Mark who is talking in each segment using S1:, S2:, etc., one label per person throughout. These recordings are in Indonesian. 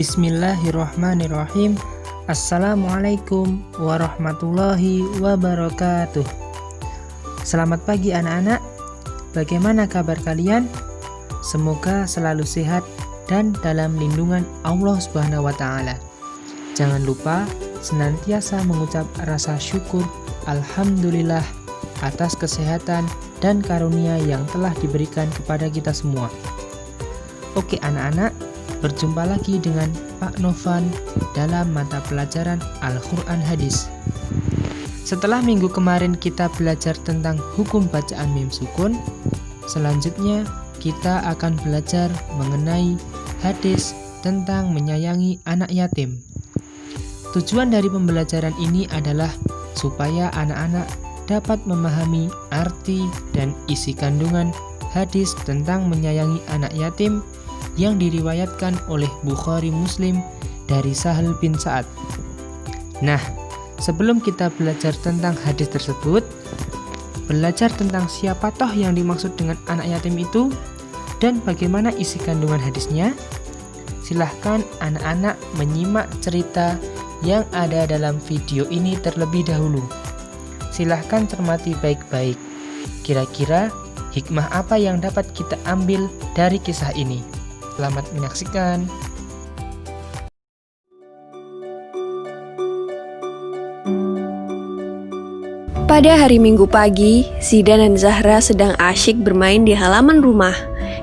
S1: Bismillahirrahmanirrahim. Assalamualaikum warahmatullahi wabarakatuh. Selamat pagi anak-anak. Bagaimana kabar kalian? Semoga selalu sehat dan dalam lindungan Allah Subhanahu wa taala. Jangan lupa senantiasa mengucap rasa syukur alhamdulillah atas kesehatan dan karunia yang telah diberikan kepada kita semua. Oke anak-anak, berjumpa lagi dengan Pak Novan dalam mata pelajaran Al-Quran Hadis. Setelah minggu kemarin kita belajar tentang hukum bacaan mim sukun, selanjutnya kita akan belajar mengenai hadis tentang menyayangi anak yatim. Tujuan dari pembelajaran ini adalah supaya anak-anak dapat memahami arti dan isi kandungan hadis tentang menyayangi anak yatim yang diriwayatkan oleh Bukhari Muslim dari Sahal bin Sa'ad. Nah, sebelum kita belajar tentang hadis tersebut, belajar tentang siapa toh yang dimaksud dengan anak yatim itu dan bagaimana isi kandungan hadisnya, silahkan anak-anak menyimak cerita yang ada dalam video ini terlebih dahulu. Silahkan cermati baik-baik. Kira-kira hikmah apa yang dapat kita ambil dari kisah ini? Selamat menyaksikan.
S2: Pada hari Minggu pagi, Zidan dan Zahra sedang asyik bermain di halaman rumah.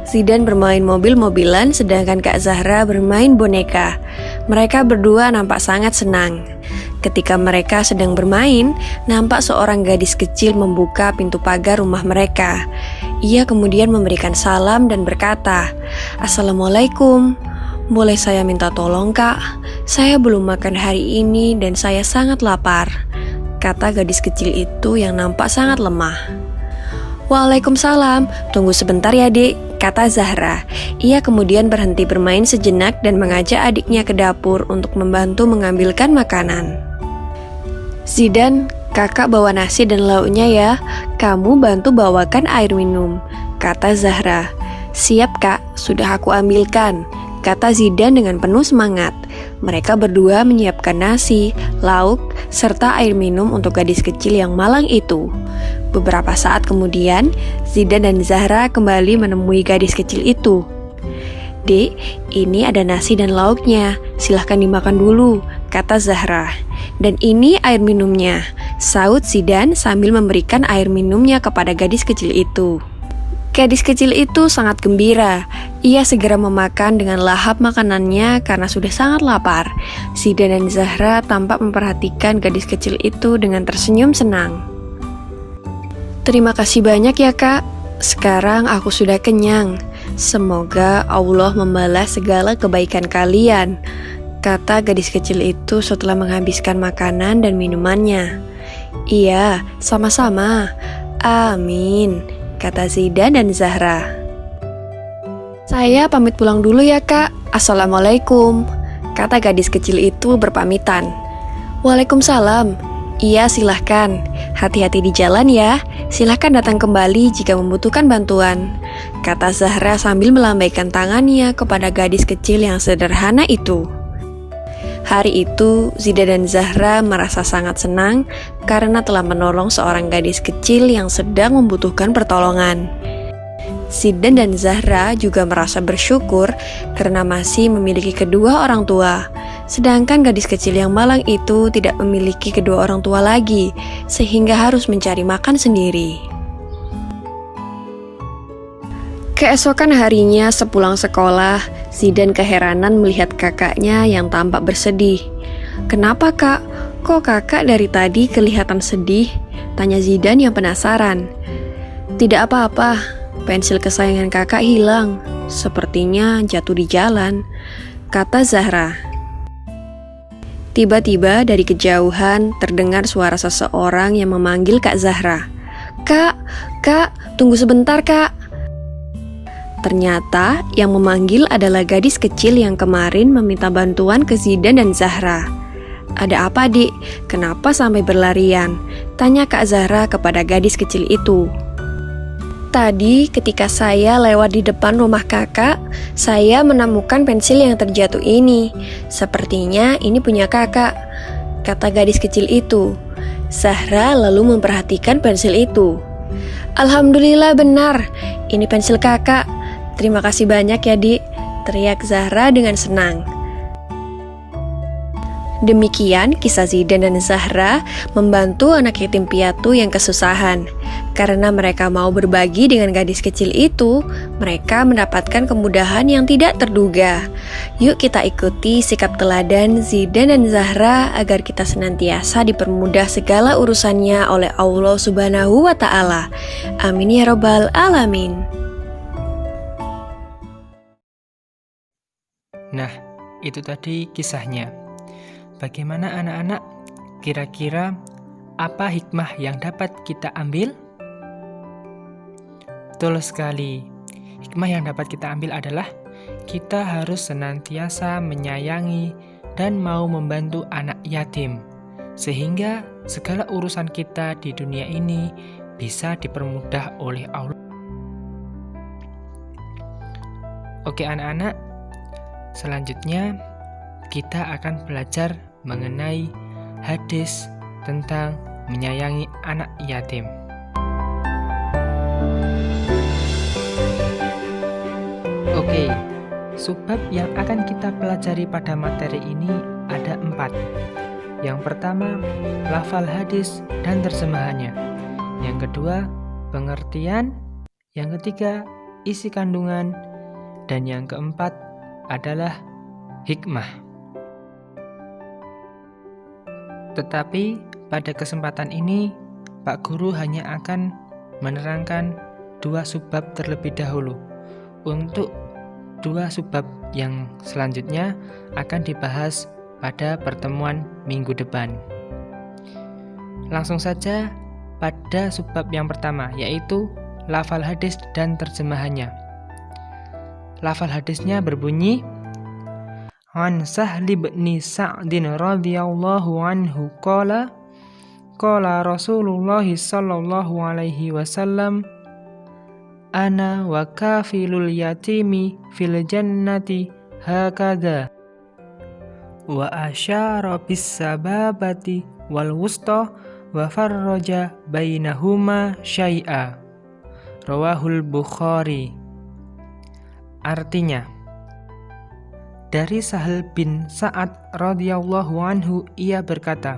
S2: Zidan bermain mobil-mobilan, sedangkan Kak Zahra bermain boneka. Mereka berdua nampak sangat senang. Ketika mereka sedang bermain, nampak seorang gadis kecil membuka pintu pagar rumah mereka. Ia kemudian memberikan salam dan berkata, "Assalamualaikum. Boleh saya minta tolong, Kak? Saya belum makan hari ini dan saya sangat lapar," kata gadis kecil itu yang nampak sangat lemah. "Waalaikumsalam. Tunggu sebentar ya, Dek," kata Zahra. Ia kemudian berhenti bermain sejenak dan mengajak adiknya ke dapur untuk membantu mengambilkan makanan. "Zidan, kakak bawa nasi dan lauknya ya. Kamu bantu bawakan air minum," kata Zahra. "Siap kak, sudah aku ambilkan," kata Zidan dengan penuh semangat. Mereka berdua menyiapkan nasi, lauk, serta air minum untuk gadis kecil yang malang itu. Beberapa saat kemudian, Zidan dan Zahra kembali menemui gadis kecil itu. "Dek, ini ada nasi dan lauknya, silahkan dimakan dulu," kata Zahra. "Dan ini air minumnya," saut Zidan sambil memberikan air minumnya kepada gadis kecil itu. Gadis kecil itu sangat gembira. Ia segera memakan dengan lahap makanannya karena sudah sangat lapar. Zidan dan Zahra tampak memperhatikan gadis kecil itu dengan tersenyum senang. "Terima kasih banyak ya kak. Sekarang aku sudah kenyang. Semoga Allah membalas segala kebaikan kalian," kata gadis kecil itu setelah menghabiskan makanan dan minumannya. "Iya, sama-sama. Amin," kata Zidan dan Zahra. "Saya pamit pulang dulu ya kak. Assalamualaikum," kata gadis kecil itu berpamitan. "Waalaikumsalam. Iya silahkan. Hati-hati di jalan ya. Silahkan datang kembali jika membutuhkan bantuan," kata Zahra sambil melambaikan tangannya kepada gadis kecil yang sederhana itu. Hari itu, Zidan dan Zahra merasa sangat senang karena telah menolong seorang gadis kecil yang sedang membutuhkan pertolongan. Zidan dan Zahra juga merasa bersyukur karena masih memiliki kedua orang tua. Sedangkan gadis kecil yang malang itu tidak memiliki kedua orang tua lagi, sehingga harus mencari makan sendiri. Keesokan harinya sepulang sekolah, Zidan keheranan melihat kakaknya yang tampak bersedih. "Kenapa kak? Kok kakak dari tadi kelihatan sedih?" tanya Zidan yang penasaran. "Tidak apa-apa, pensil kesayangan kakak hilang. Sepertinya jatuh di jalan," kata Zahra. Tiba-tiba dari kejauhan terdengar suara seseorang yang memanggil Kak Zahra. Kak, tunggu sebentar kak." Ternyata yang memanggil adalah gadis kecil yang kemarin meminta bantuan ke Zidan dan Zahra. "Ada apa, Dik? Kenapa sampai berlarian?" tanya Kak Zahra kepada gadis kecil itu. "Tadi ketika saya lewat di depan rumah kakak, saya menemukan pensil yang terjatuh ini. Sepertinya ini punya kakak, kata gadis kecil itu. Zahra lalu memperhatikan pensil itu. Alhamdulillah benar, ini pensil kakak. Terima kasih banyak ya, Dik, teriak Zahra dengan senang. Demikian kisah Zidan dan Zahra membantu anak yatim piatu yang kesusahan. Karena mereka mau berbagi dengan gadis kecil itu, mereka mendapatkan kemudahan yang tidak terduga. Yuk kita ikuti sikap teladan Zidan dan Zahra agar kita senantiasa dipermudah segala urusannya oleh Allah Subhanahu wa Ta'ala. Amin ya Rabbal Alamin.
S1: Nah, itu tadi kisahnya. Bagaimana anak-anak? Kira-kira apa hikmah yang dapat kita ambil? Betul sekali. Hikmah yang dapat kita ambil adalah kita harus senantiasa menyayangi dan mau membantu anak yatim, sehingga segala urusan kita di dunia ini bisa dipermudah oleh Allah. Oke anak-anak, selanjutnya kita akan belajar mengenai hadis tentang menyayangi anak yatim. Oke, subbab yang akan kita pelajari pada materi ini ada 4. Yang pertama, lafal hadis dan terjemahannya. Yang kedua, pengertian. Yang ketiga, isi kandungan. Dan yang keempat adalah hikmah. Tetapi pada kesempatan ini, Pak Guru hanya akan menerangkan 2 subbab terlebih dahulu. Untuk 2 subbab yang selanjutnya akan dibahas pada pertemuan minggu depan. Langsung saja pada subbab yang pertama, yaitu lafal hadis dan terjemahannya. Lafal hadisnya berbunyi, An Sahli bin Sa'din radhiyallahu anhu qala Rasulullah sallallahu alaihi wasallam ana wa kafilul yatimi fil jannati hakadha wa asyara bis sababati wal wusta wa farraja bainahuma syai'a. Rawahul Bukhari. Artinya, dari Sahal bin Sa'ad radhiyallahu anhu ia berkata,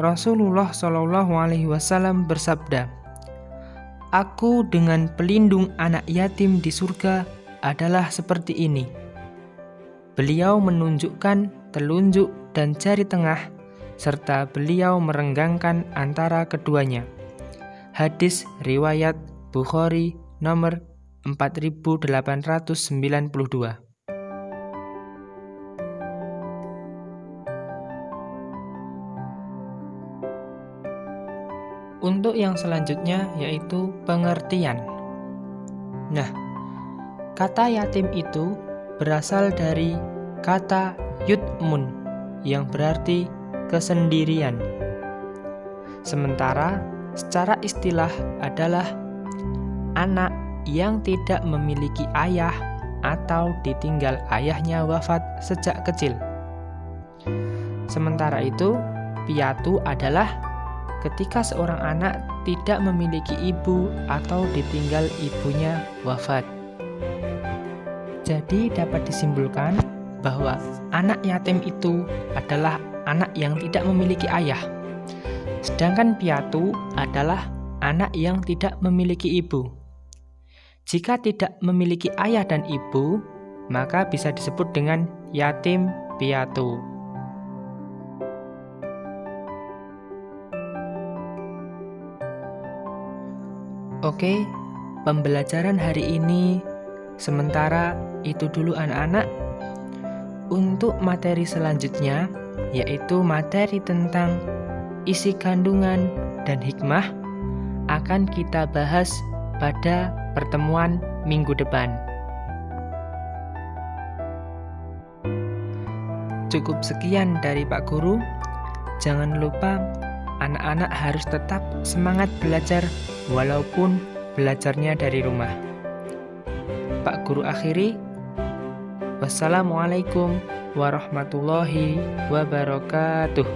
S1: Rasulullah shallallahu alaihi wasallam bersabda, aku dengan pelindung anak yatim di surga adalah seperti ini. Beliau menunjukkan telunjuk dan jari tengah, serta beliau merenggangkan antara keduanya. Hadis riwayat Bukhari nomor 4892. Untuk yang selanjutnya yaitu pengertian. Nah, kata yatim itu berasal dari kata yutmun yang berarti kesendirian. Sementara secara istilah adalah anak yang tidak memiliki ayah atau ditinggal ayahnya wafat sejak kecil. Sementara itu, piatu adalah ketika seorang anak tidak memiliki ibu atau ditinggal ibunya wafat. Jadi dapat disimpulkan bahwa anak yatim itu adalah anak yang tidak memiliki ayah. Sedangkan piatu adalah anak yang tidak memiliki ibu. Jika tidak memiliki ayah dan ibu, maka bisa disebut dengan yatim piatu. Oke, pembelajaran hari ini sementara itu dulu anak-anak. Untuk materi selanjutnya, yaitu materi tentang isi kandungan dan hikmah, akan kita bahas pada pertemuan minggu depan. Cukup sekian dari Pak Guru. Jangan lupa anak-anak harus tetap semangat belajar walaupun belajarnya dari rumah. Pak Guru akhiri, Wassalamualaikum warahmatullahi wabarakatuh.